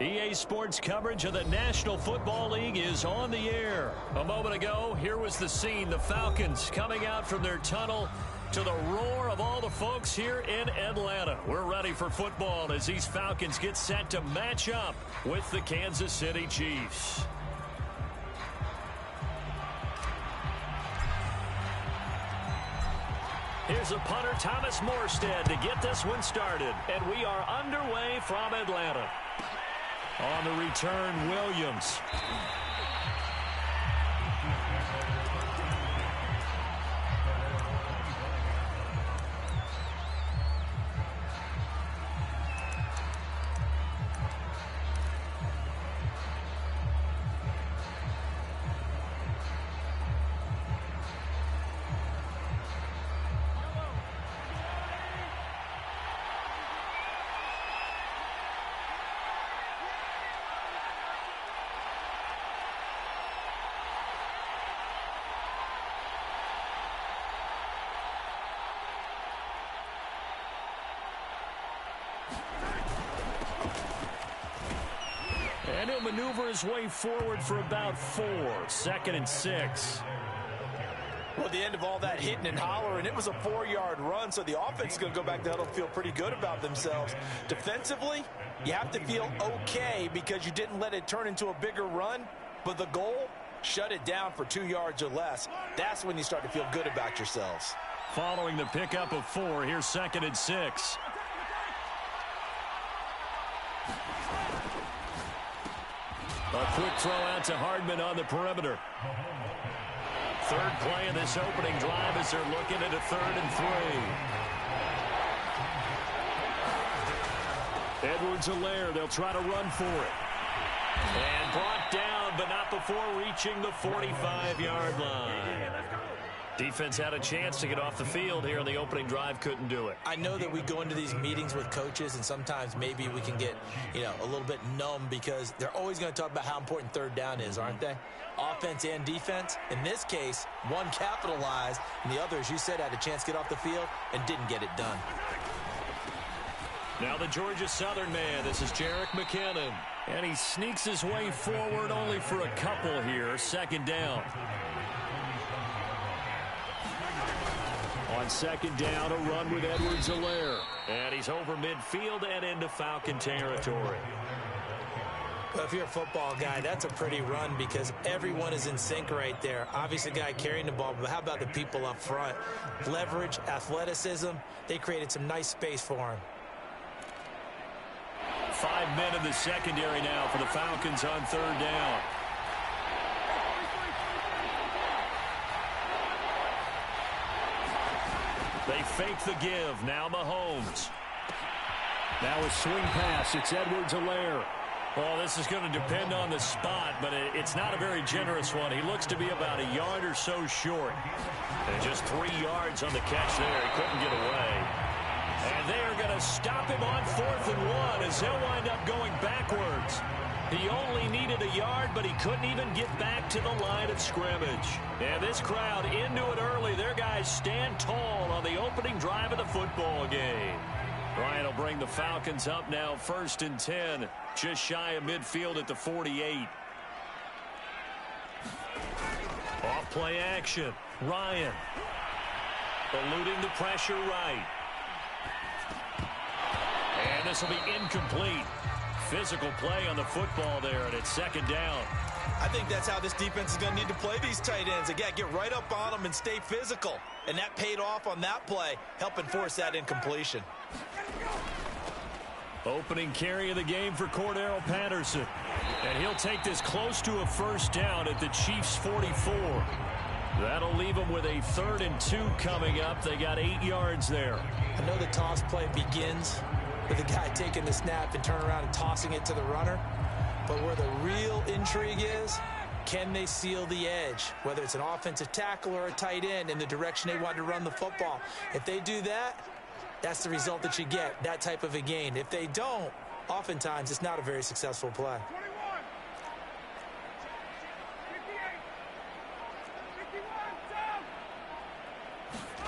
EA Sports coverage of the National Football League is on the air. A moment ago, here was the scene. The Falcons coming out from their tunnel to the roar of all the folks here in Atlanta. We're ready for football as these Falcons get set to match up with the Kansas City Chiefs. Here's a punter, Thomas Morstead, to get this one started. And we are underway from Atlanta. On the return, Williams. And he'll maneuver his way forward for about 4. 2nd and 6. Well, at the end of all that hitting and hollering, it was a 4-yard run, so the offense is going to go back to huddle and feel pretty good about themselves. Defensively, you have to feel okay because you didn't let it turn into a bigger run, but the goal, shut it down for 2 yards or less. That's when you start to feel good about yourselves. Following the pickup of 4, here's 2nd and 6. A quick throw out to Hardman on the perimeter. Third play in this opening drive as they're looking at a 3rd and 3. Edwards-Helaire, they'll try to run for it. And brought down, but not before reaching the 45-yard line. Defense had a chance to get off the field here in the opening drive, couldn't do it. I know that we go into these meetings with coaches, and sometimes maybe we can get, a little bit numb because they're always going to talk about how important 3rd down is, aren't they? Offense and defense. In this case, one capitalized, and the other, as you said, had a chance to get off the field and didn't get it done. Now the Georgia Southern man, this is Jerick McKinnon. And he sneaks his way forward only for a couple here, 2nd down. On 2nd down, a run with Edwards-Helaire. And he's over midfield and into Falcon territory. Well, if you're a football guy, that's a pretty run because everyone is in sync right there. Obviously, the guy carrying the ball, but how about the people up front? Leverage, athleticism, they created some nice space for him. 5 men in the secondary now for the Falcons on 3rd down. They fake the give. Now Mahomes. Now a swing pass. It's Edwards-Helaire. Well, this is going to depend on the spot, but it's not a very generous one. He looks to be about a yard or so short. And just 3 yards on the catch there. He couldn't get away. And they are going to stop him on 4th and 1 as he'll wind up going backwards. He only needed a yard, but he couldn't even get back to the line of scrimmage. And this crowd into it early. Their guys stand tall on the opening drive of the football game. Bryant will bring the Falcons up now 1st and 10. Just shy of midfield at the 48. Off play action. Ryan. Eluding the pressure right. And this will be incomplete. Physical play on the football there, and it's 2nd down. I think that's how this defense is going to need to play these tight ends. Again, get right up on them and stay physical. And that paid off on that play, helping force that incompletion. Opening carry of the game for Cordero Patterson. And he'll take this close to a 1st down at the Chiefs' 44. That'll leave them with a 3rd and 2 coming up. They got 8 yards there. I know the toss play begins with the guy taking the snap and turning around and tossing it to the runner. But where the real intrigue is, can they seal the edge? Whether it's an offensive tackle or a tight end in the direction they want to run the football. If they do that, that's the result that you get, that type of a gain. If they don't, oftentimes it's not a very successful play.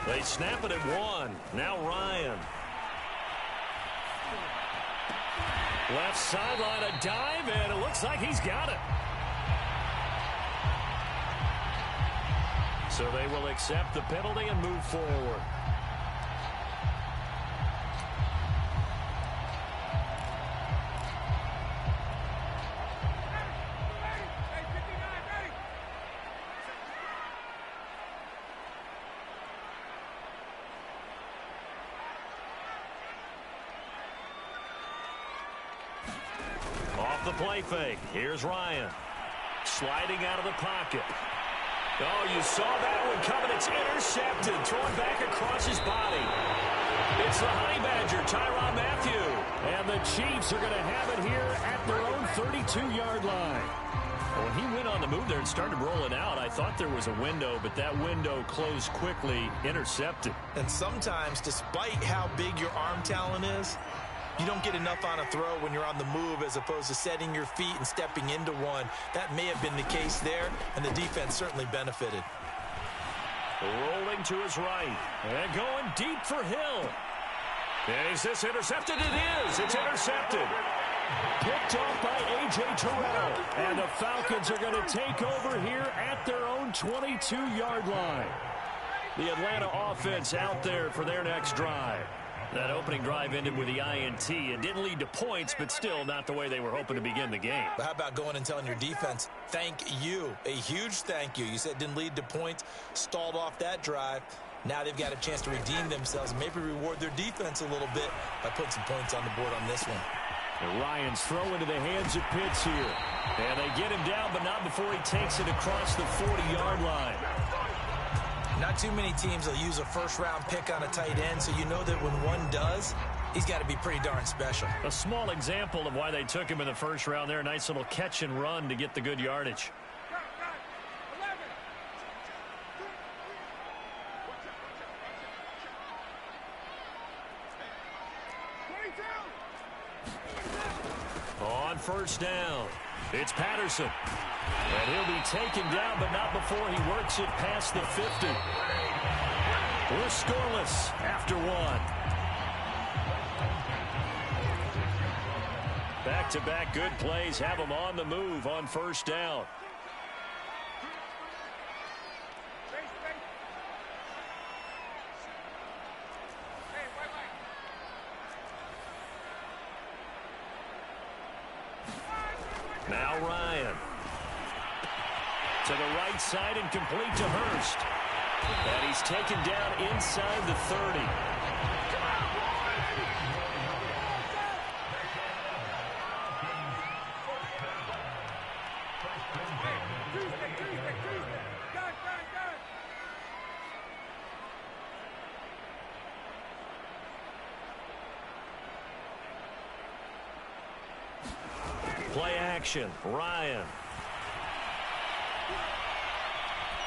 They snap it at 1. Now Ryan. Left sideline, a dive, and it looks like he's got it. So they will accept the penalty and move forward. Off the play fake. Here's Ryan. Sliding out of the pocket. Oh, you saw that one coming. It's intercepted. Thrown back across his body. It's the Honey Badger, Tyrann Mathieu. And the Chiefs are going to have it here at their own 32-yard line. When he went on the move there and started rolling out, I thought there was a window, but that window closed quickly, intercepted. And sometimes, despite how big your arm talent is, you don't get enough on a throw when you're on the move as opposed to setting your feet and stepping into one. That may have been the case there, and the defense certainly benefited. Rolling to his right. And going deep for Hill. And is this intercepted? It is. It's intercepted. Picked off by A.J. Terrell. And the Falcons are going to take over here at their own 22-yard line. The Atlanta offense out there for their next drive. That opening drive ended with the INT. It didn't lead to points, but still not the way they were hoping to begin the game. But how about going and telling your defense, thank you, a huge thank you. You said it didn't lead to points, stalled off that drive. Now they've got a chance to redeem themselves and maybe reward their defense a little bit by putting some points on the board on this one. And Ryan's throw into the hands of Pitts here. And they get him down, but not before he takes it across the 40-yard line. Not too many teams will use a first-round pick on a tight end, so you know that when one does, he's got to be pretty darn special. A small example of why they took him in the first round there. A nice little catch and run to get the good yardage. On first down, it's Patterson. And he'll be taken down, but not before he works it past the 50. We're scoreless after one. Back-to-back good plays have him on the move on first down. Now Ryan. To the right side and complete to Hurst. And he's taken down inside the 30. Play action. Ryan.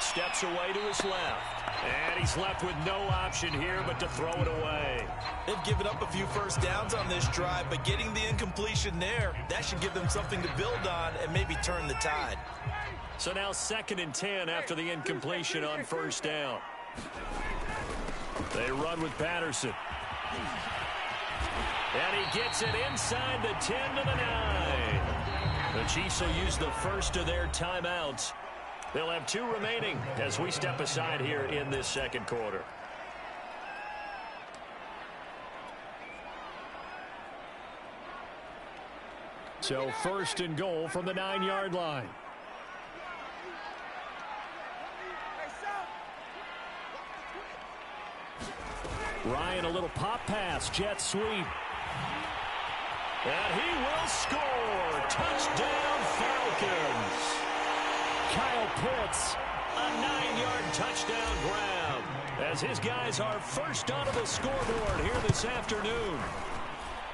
Steps away to his left. And he's left with no option here but to throw it away. They've given up a few first downs on this drive, but getting the incompletion there, that should give them something to build on and maybe turn the tide. So now 2nd and 10 after the incompletion on first down. They run with Patterson. And he gets it inside the 10 to the 9. The Chiefs will use the first of their timeouts. They'll have 2 remaining as we step aside here in this second quarter. So 1st and goal from the 9-yard line. Ryan, a little pop pass, jet sweep. And he will score. Touchdown, Falcons. Kyle Pitts, a 9-yard touchdown grab as his guys are first onto the scoreboard here this afternoon.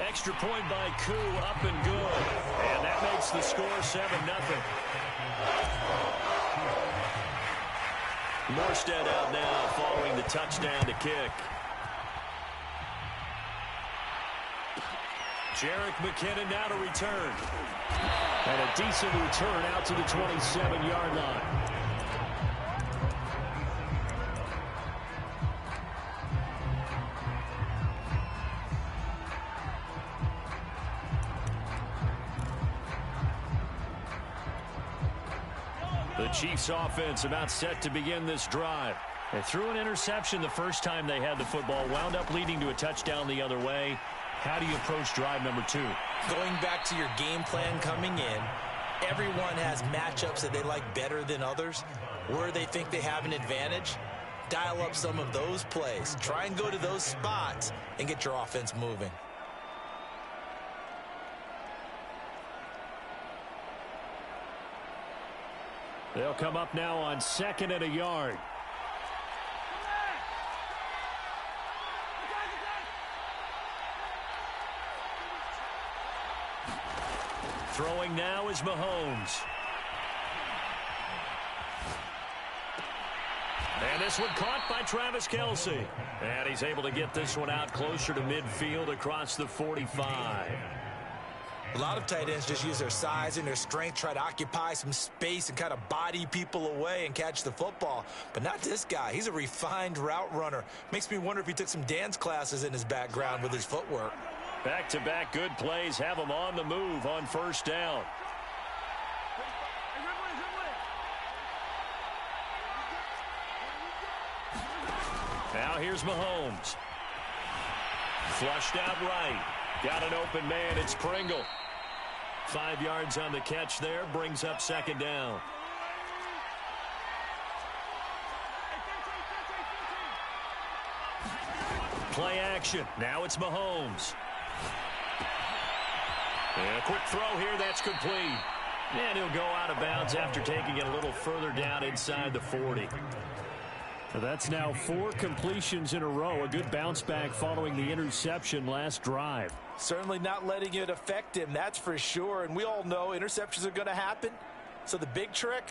Extra point by Koo, up and good. And that makes the score 7-0. Morstead out now following the touchdown to kick. Jerick McKinnon now to return. And a decent return out to the 27-yard line. Chiefs offense about set to begin this drive. They threw an interception the first time they had the football, wound up leading to a touchdown the other way. How do you approach drive number 2? Going back to your game plan coming in, everyone has matchups that they like better than others. Where they think they have an advantage, dial up some of those plays. Try and go to those spots and get your offense moving. They'll come up now on 2nd and a yard. Throwing now is Mahomes. And this one caught by Travis Kelce. And he's able to get this one out closer to midfield across the 45. A lot of tight ends just use their size and their strength, try to occupy some space and kind of body people away and catch the football. But not this guy. He's a refined route runner. Makes me wonder if he took some dance classes in his background with his footwork. Back-to-back good plays have him on the move on first down. Now here's Mahomes. Flushed out right. Got an open man. It's Pringle. 5 yards on the catch there. Brings up 2nd down. Play action. Now it's Mahomes. And a quick throw here. That's complete. And he'll go out of bounds after taking it a little further down inside the 40. That's now 4 completions in a row. A good bounce back following the interception last drive. Certainly not letting it affect him, that's for sure. And we all know interceptions are going to happen. So the big trick,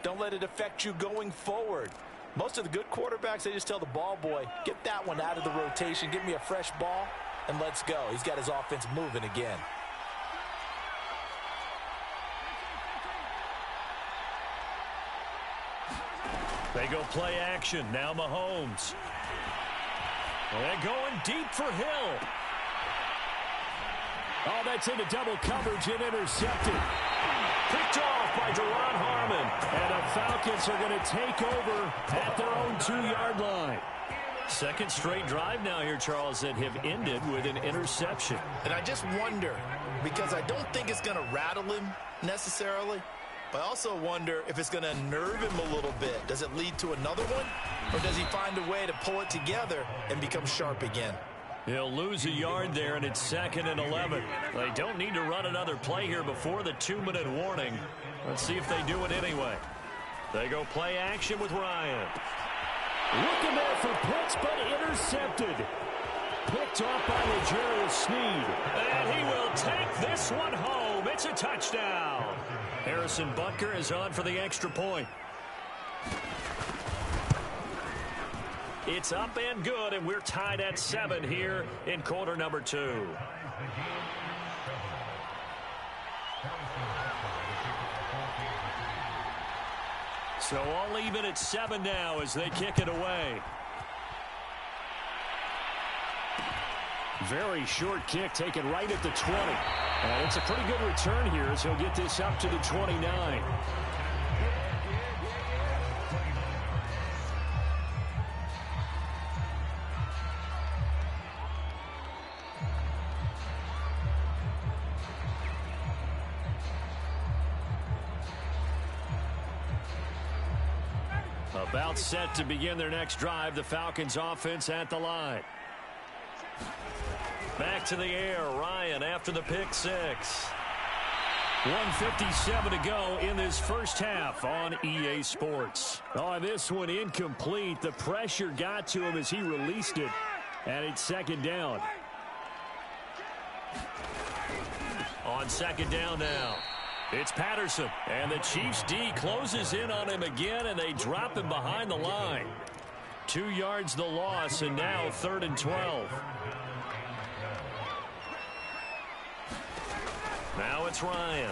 don't let it affect you going forward. Most of the good quarterbacks, they just tell the ball boy, get that one out of the rotation, give me a fresh ball, and let's go. He's got his offense moving again. They go play action. Now Mahomes. And going deep for Hill. Oh, that's into double coverage and intercepted. Picked off by Deron Harmon. And the Falcons are going to take over at their own 2-yard line. Second straight drive now here, Charles, that have ended with an interception. And I just wonder, because I don't think it's going to rattle him necessarily, but I also wonder if it's going to nerve him a little bit. Does it lead to another one? Or does he find a way to pull it together and become sharp again? He'll lose a yard there, and it's 2nd and 11. They don't need to run another play here before the 2-minute warning. Let's see if they do it anyway. They go play action with Ryan. Looking there for Pitts, but intercepted. Picked off by L'Jarius Sneed. And he will take this one home. It's a touchdown. Harrison Butker is on for the extra point. It's up and good, and we're tied at 7 here in quarter number 2. So all even at 7 now as they kick it away. Very short kick taken right at the 20. And it's a pretty good return here as he'll get this up to the 29. About set to begin their next drive. The Falcons offense at the line. Back to the air. Ryan after the pick 6. 1:57 to go in this first half on EA Sports. Oh, this one incomplete. The pressure got to him as he released it. And it's 2nd down. On 2nd down now. It's Patterson, and the Chiefs D closes in on him again, and they drop him behind the line. 2 yards the loss, and now 3rd and 12. Now it's Ryan,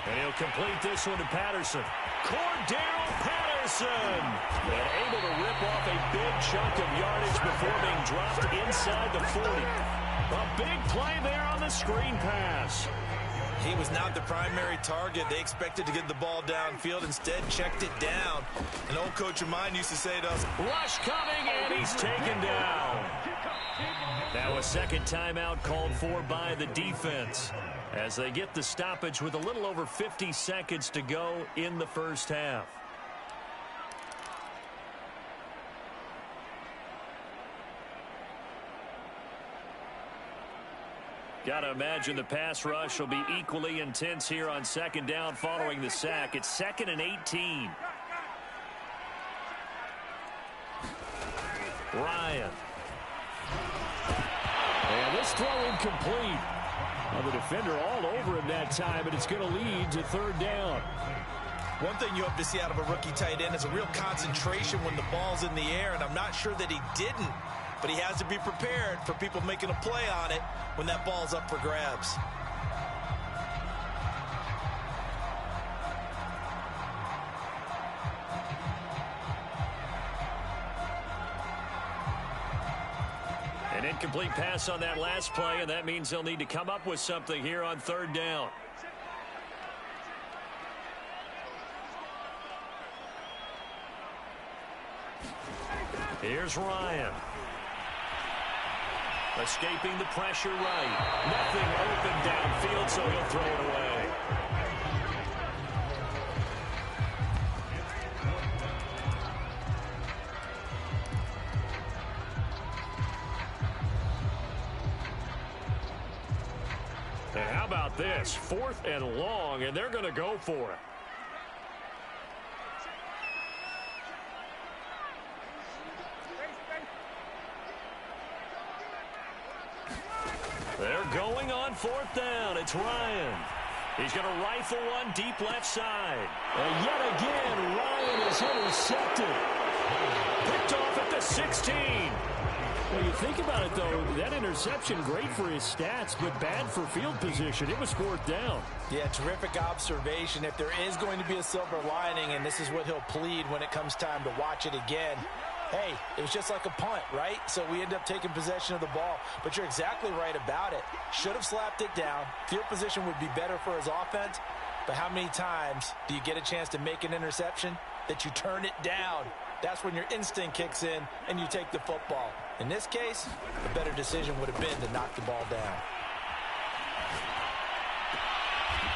and he'll complete this one to Patterson. Cordell Patterson, and able to rip off a big chunk of yardage before being dropped inside the 40. A big play there on the screen pass. He was not the primary target. They expected to get the ball downfield. Instead, checked it down. An old coach of mine used to say to us, rush coming, and he's taken down. Now a second timeout called for by the defense as they get the stoppage with a little over 50 seconds to go in the first half. Got to imagine the pass rush will be equally intense here on second down following the sack. It's 2nd and 18. Ryan. And this throw incomplete. Well, the defender all over him that time, and it's going to lead to 3rd down. One thing you hope to see out of a rookie tight end is a real concentration when the ball's in the air, and I'm not sure that he didn't. But he has to be prepared for people making a play on it when that ball's up for grabs. An incomplete pass on that last play, and that means they'll need to come up with something here on 3rd down. Here's Ryan. Escaping the pressure right. Nothing open downfield, so he'll throw it away. And how about this? 4th and long, and they're going to go for it. They're going on 4th down. It's Ryan. He's going to rifle one deep left side. And yet again, Ryan is intercepted. Picked off at the 16. Well, you think about it, though, that interception, great for his stats, but bad for field position. It was 4th down. Yeah, terrific observation. If there is going to be a silver lining, and this is what he'll plead when it comes time to watch it again, hey, it was just like a punt, right? So we end up taking possession of the ball. But you're exactly right about it. Should have slapped it down. Field position would be better for his offense. But how many times do you get a chance to make an interception that you turn it down? That's when your instinct kicks in and you take the football. In this case, the better decision would have been to knock the ball down.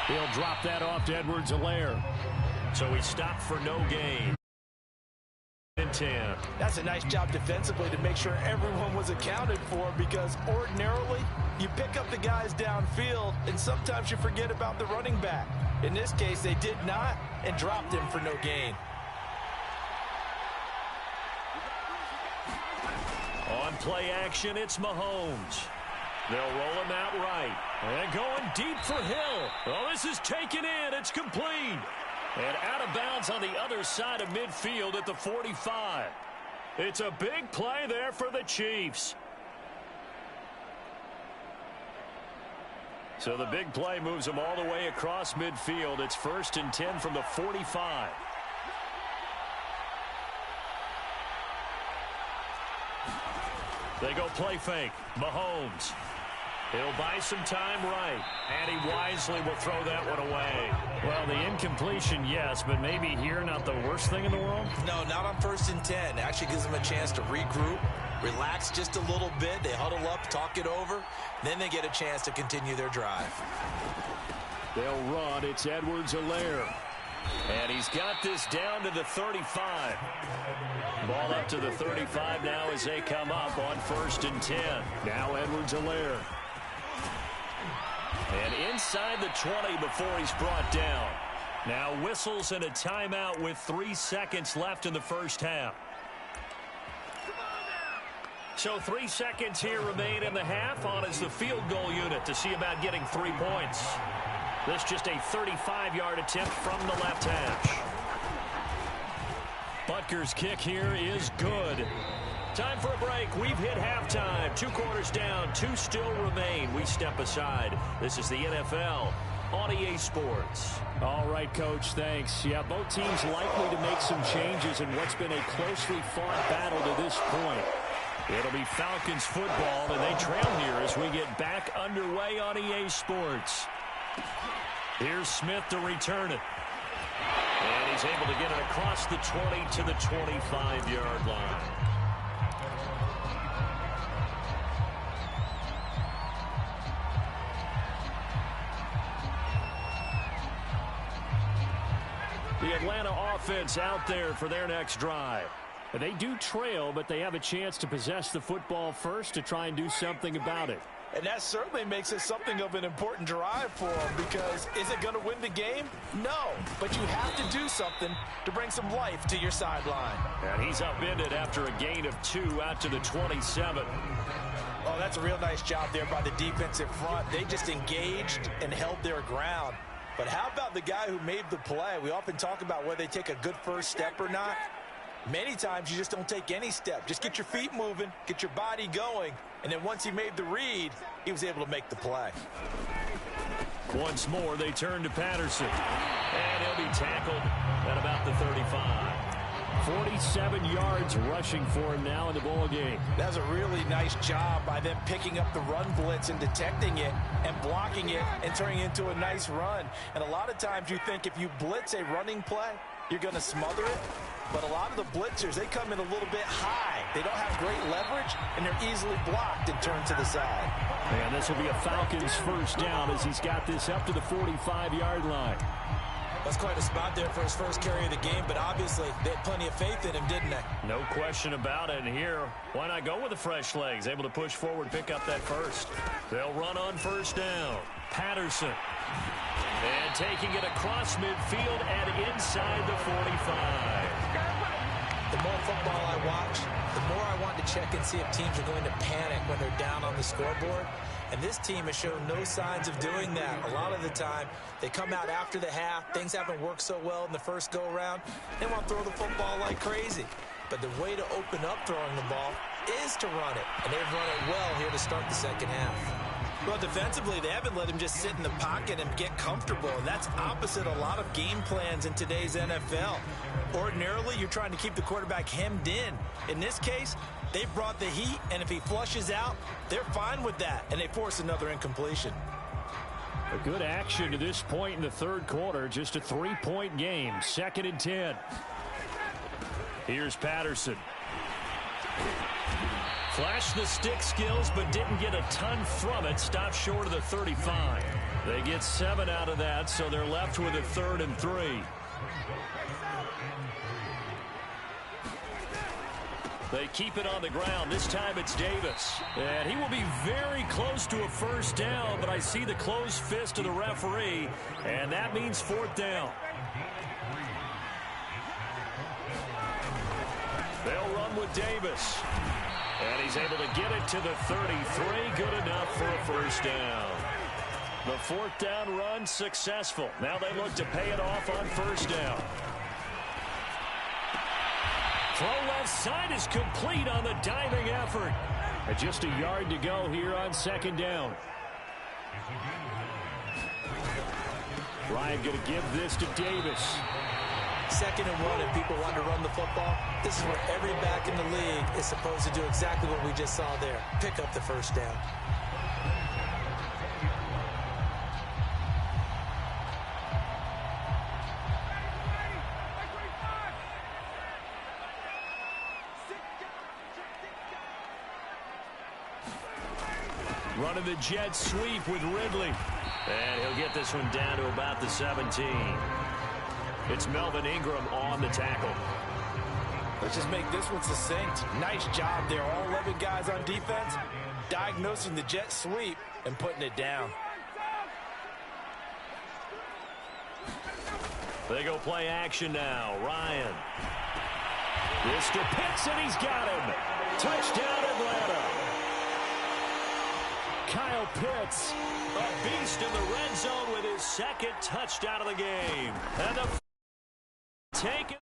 He'll drop that off to Edwards-Helaire. So he stopped for no gain. 10. That's a nice job defensively to make sure everyone was accounted for, because ordinarily you pick up the guys downfield and sometimes you forget about the running back. In this case, they did not and dropped him for no gain. On play action, it's Mahomes. They'll roll him out right. And going deep for Hill. Oh, this is taken in. It's complete. And out of bounds on the other side of midfield at the 45. It's a big play there for the Chiefs. So the big play moves them all the way across midfield. It's 1st and 10 from the 45. They go play fake. Mahomes. He'll buy some time right. And he wisely will throw that one away. Well, the incompletion, yes, but maybe here not the worst thing in the world? No, not on 1st and 10. Actually gives them a chance to regroup, relax just a little bit. They huddle up, talk it over. Then they get a chance to continue their drive. They'll run. It's Edwards-Helaire. And he's got this down to the 35. Ball up to the 35 now as they come up on 1st and 10. Now Edwards-Helaire. And inside the 20 before he's brought down. Now whistles and a timeout with 3 seconds left in the first half. So 3 seconds here remain in the half on as the field goal unit to see about getting 3 points. This just a 35-yard attempt from the left hash. Butker's kick here is good. Time for a break. We've hit halftime. 2 quarters down. 2 still remain. We step aside. This is the NFL on EA Sports. All right, Coach, thanks. Yeah, both teams likely to make some changes in what's been a closely fought battle to this point. It'll be Falcons football, and they trail here as we get back underway on EA Sports. Here's Smith to return it. And he's able to get it across the 20 to the 25-yard line. The Atlanta offense out there for their next drive. They do trail, but they have a chance to possess the football first to try and do something about it. And that certainly makes it something of an important drive for them, because is it going to win the game? No, but you have to do something to bring some life to your sideline. And he's upended after a gain of 2 out to the 27. Oh, that's a real nice job there by the defensive front. They just engaged and held their ground. But how about the guy who made the play? We often talk about whether they take a good first step or not. Many times you just don't take any step. Just get your feet moving, get your body going, and then once he made the read, he was able to make the play. Once more, they turn to Patterson. And he'll be tackled at about the 35. 47 yards rushing for him now in the ball game. That was a really nice job by them picking up the run blitz and detecting it and blocking it and turning it into a nice run. And a lot of times you think if you blitz a running play, you're going to smother it. But a lot of the blitzers, they come in a little bit high. They don't have great leverage, and they're easily blocked and turned to the side. And this will be a Falcons first down as he's got this up to the 45-yard line. That's quite a spot there for his first carry of the game, but obviously they had plenty of faith in him, didn't they? No question about it. And here, why not go with the fresh legs? Able to push forward, pick up that first. They'll run on first down. Patterson. And taking it across midfield and inside the 45. The more football I watch, the more I want to check and see if teams are going to panic when they're down on the scoreboard. And this team has shown no signs of doing that. A lot of the time, they come out after the half. Things haven't worked so well in the first go-around. They want to throw the football like crazy. But the way to open up throwing the ball is to run it. And they've run it well here to start the second half. Well, defensively, they haven't let him just sit in the pocket and get comfortable. And that's opposite a lot of game plans in today's NFL. Ordinarily, you're trying to keep the quarterback hemmed in. In this case, they brought the heat, and if he flushes out, they're fine with that, and they force another incompletion. A good action to this point in the third quarter. Just a 3-point game. 2nd and 10. Here's Patterson. Flashed the stick skills, but didn't get a ton from it. Stopped short of the 35. They get 7 out of that, so they're left with a 3rd and 3. They keep it on the ground. This time it's Davis. And he will be very close to a first down, but I see the closed fist of the referee, and that means 4th down. They'll run with Davis. And he's able to get it to the 33. Good enough for a first down. The 4th down run successful. Now they look to pay it off on first down. Throw left side is complete on the diving effort. And just a yard to go here on 2nd down. Ryan going to give this to Davis. 2nd and 1, and people want to run the football. This is where every back in the league is supposed to do exactly what we just saw there. Pick up the first down. Running the jet sweep with Ridley. And he'll get this one down to about the 17. It's Melvin Ingram on the tackle. Let's just make this one succinct. Nice job there. All 11 guys on defense diagnosing the jet sweep and putting it down. They go play action now. Ryan. This to Pitts, and he's got him. Touchdown, Atlanta. Kyle Pitts, a beast in the red zone with his 2nd touchdown of the game. And the take it.